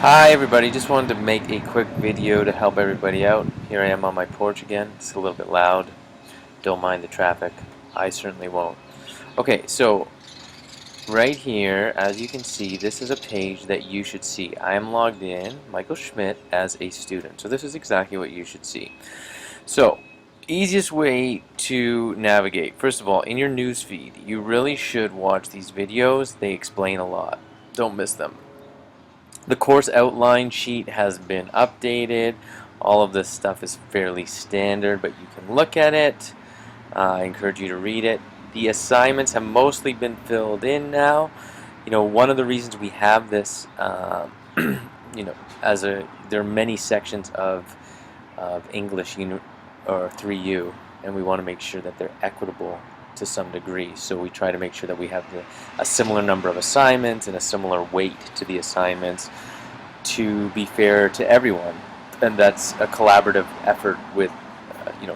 Hi everybody, just wanted to make a quick video to help everybody out. Here I am on my porch again. It's a little bit loud. Don't mind the traffic. I certainly won't. Okay, so right here, as you can see, this is a page that you should see. I am logged in, Michael Schmidt, as a student. So this is exactly what you should see. So, easiest way to navigate. First of all, in your news feed, you really should watch these videos. They explain a lot. Don't miss them. The course outline sheet has been updated. All of this stuff is fairly standard, but you can look at it. I encourage you to read it. The assignments have mostly been filled in now. One of the reasons we have this, there are many sections of English or 3U, and we want to make sure that they're equitable to some degree. So we try to make sure that we have a similar number of assignments and a similar weight to the assignments to be fair to everyone. And that's a collaborative effort with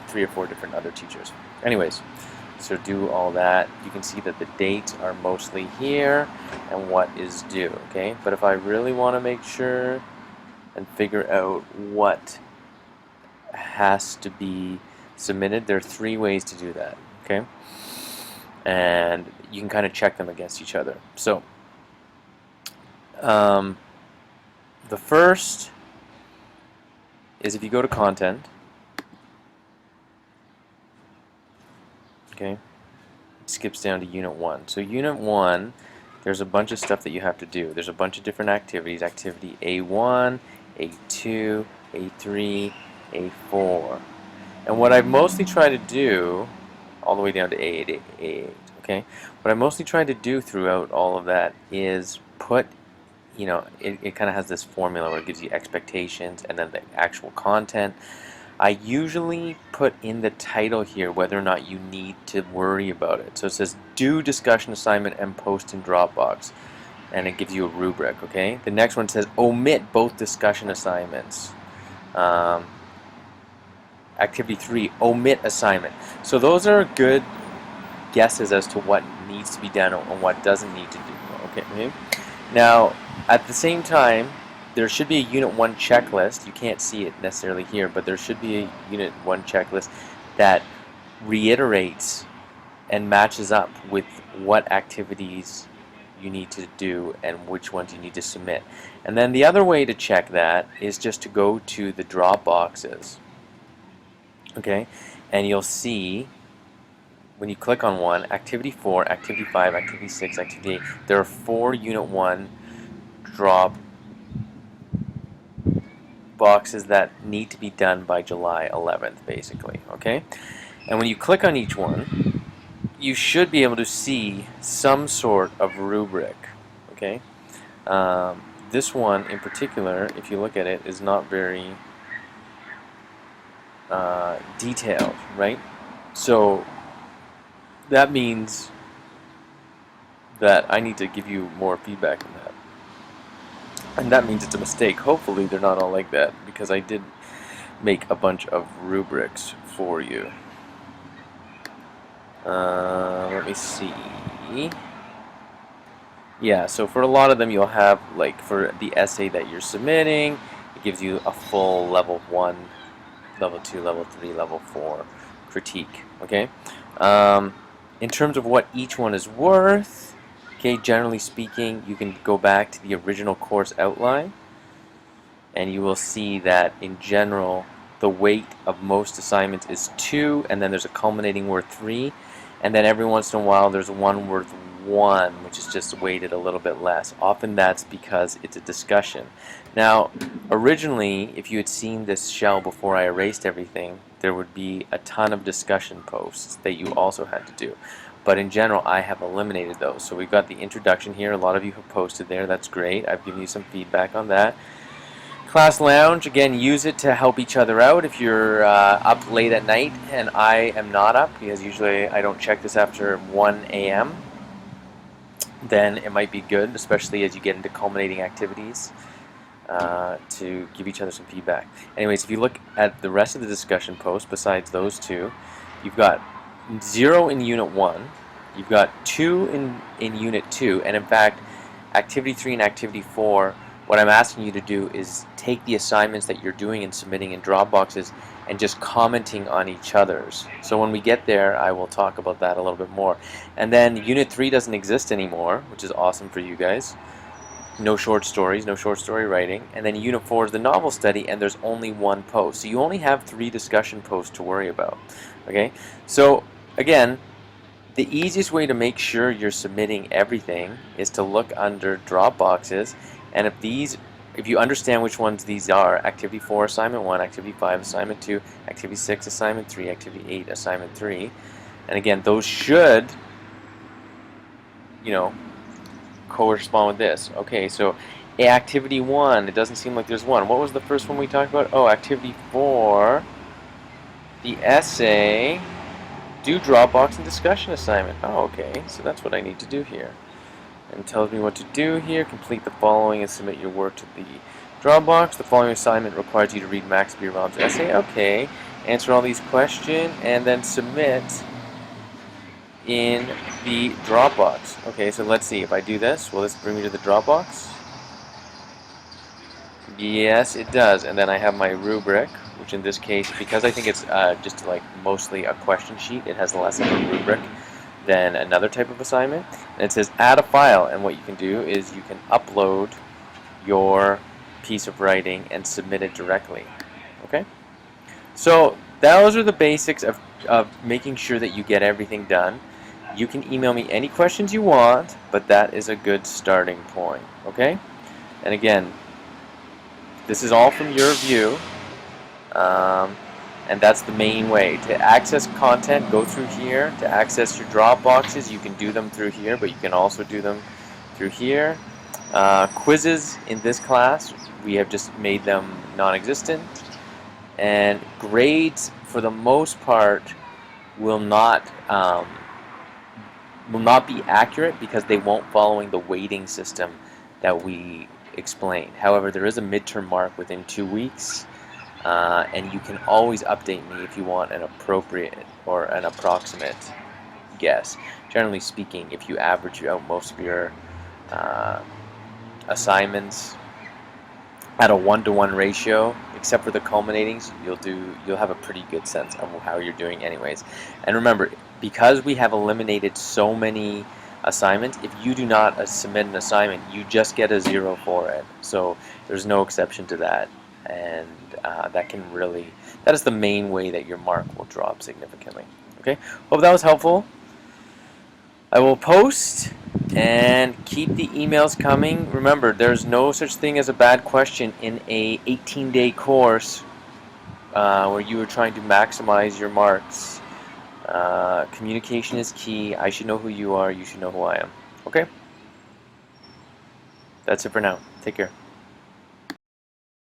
3 or 4 different other teachers. Anyways, so do all that. You can see that the dates are mostly here and what is due, okay? But if I really want to make sure and figure out what has to be submitted, there are 3 ways to do that, okay? And you can kind of check them against each other. So the first is if you go to content, okay, it skips down to Unit 1. So Unit 1, there's a bunch of stuff that you have to do. There's a bunch of different activities. Activity A1, A2, A3, A4. And what I mostly try to do, all the way down to A8, A8, okay? What I mostly try to do throughout all of that is put, it kind of has this formula where it gives you expectations and then the actual content. I usually put in the title here whether or not you need to worry about it. So it says do discussion assignment and post in Dropbox, and it gives you a rubric, okay? The next one says omit both discussion assignments. Activity 3, omit assignment. So those are good guesses as to what needs to be done and what doesn't need to do. Okay. Now, at the same time, there should be a Unit 1 checklist. You can't see it necessarily here, but there should be a Unit 1 checklist that reiterates and matches up with what activities you need to do and which ones you need to submit. And then the other way to check that is just to go to the drop boxes. Okay, and you'll see when you click on one, Activity 4, Activity 5, Activity 6, Activity 8, there are 4 Unit 1 drop boxes that need to be done by July 11th, basically, okay? And when you click on each one, you should be able to see some sort of rubric, okay? This one in particular, if you look at it, is not very detailed, right? So that means that I need to give you more feedback on that. And that means it's a mistake. Hopefully they're not all like that, because I did make a bunch of rubrics for you. Let me see. Yeah, so for a lot of them you'll have, like for the essay that you're submitting, it gives you a full level 1, level 2, level 3, level 4 critique, okay? In terms of what each one is worth, okay, generally speaking, you can go back to the original course outline, and you will see that in general, the weight of most assignments is 2, and then there's a culminating worth 3, and then every once in a while there's one worth 1, which is just weighted a little bit less. Often that's because it's a discussion. Now, originally, if you had seen this shell before I erased everything, there would be a ton of discussion posts that you also had to do. But in general, I have eliminated those. So we've got the introduction here. A lot of you have posted there. That's great. I've given you some feedback on that. Class Lounge, again, use it to help each other out if you're up late at night, and I am not up because usually I don't check this after 1 a.m. Then it might be good, especially as you get into culminating activities, to give each other some feedback. Anyways, if you look at the rest of the discussion posts, besides those 2, you've got 0 in Unit 1, you've got 2 in Unit 2, and in fact, Activity 3 and Activity 4 what I'm asking you to do is take the assignments that you're doing and submitting in Dropboxes and just commenting on each other's. So when we get there, I will talk about that a little bit more. And then Unit 3 doesn't exist anymore, which is awesome for you guys. No short stories, no short story writing. And then Unit 4 is the novel study, and there's only one post. So you only have 3 discussion posts to worry about. Okay? So again, the easiest way to make sure you're submitting everything is to look under Dropboxes, and if you understand which ones these are, Activity 4, Assignment 1, Activity 5, Assignment 2, Activity 6, Assignment 3, Activity 8, Assignment 3, and again, those should, correspond with this. Okay, so Activity 1, it doesn't seem like there's one. What was the first one we talked about? Oh, Activity 4, the essay, do Dropbox and discussion assignment. Oh, okay, so that's what I need to do here. And it tells me what to do here. Complete the following and submit your work to the Dropbox. The following assignment requires you to read Max Beerbaum's essay. Okay, answer all these questions and then submit in the Dropbox. Okay, so let's see. If I do this, will this bring me to the Dropbox? Yes, it does. And then I have my rubric, which in this case, because I think it's just like mostly a question sheet, it has less of a rubric than another type of assignment. And it says add a file, and what you can do is you can upload your piece of writing and submit it directly. Okay? So those are the basics of making sure that you get everything done. You can email me any questions you want, but that is a good starting point. Okay? And again, this is all from your view. And that's the main way. To access content, go through here. To access your Dropboxes, you can do them through here, but you can also do them through here. Quizzes in this class, we have just made them non-existent. And grades, for the most part, will not be accurate because they won't following the weighting system that we explained. However, there is a midterm mark within 2 weeks. And you can always update me if you want an appropriate or an approximate guess. Generally speaking, if you average out most of your assignments at a 1-to-1 ratio, except for the culminatings, you'll have a pretty good sense of how you're doing anyways. And remember, because we have eliminated so many assignments, if you do not submit an assignment, you just get a 0 for it. So there's no exception to that. And that is the main way that your mark will drop significantly. Okay, hope that was helpful. I will post and keep the emails coming. Remember, there's no such thing as a bad question in a 18-day course where you are trying to maximize your marks. Communication is key. I should know who you are. You should know who I am. Okay? That's it for now. Take care.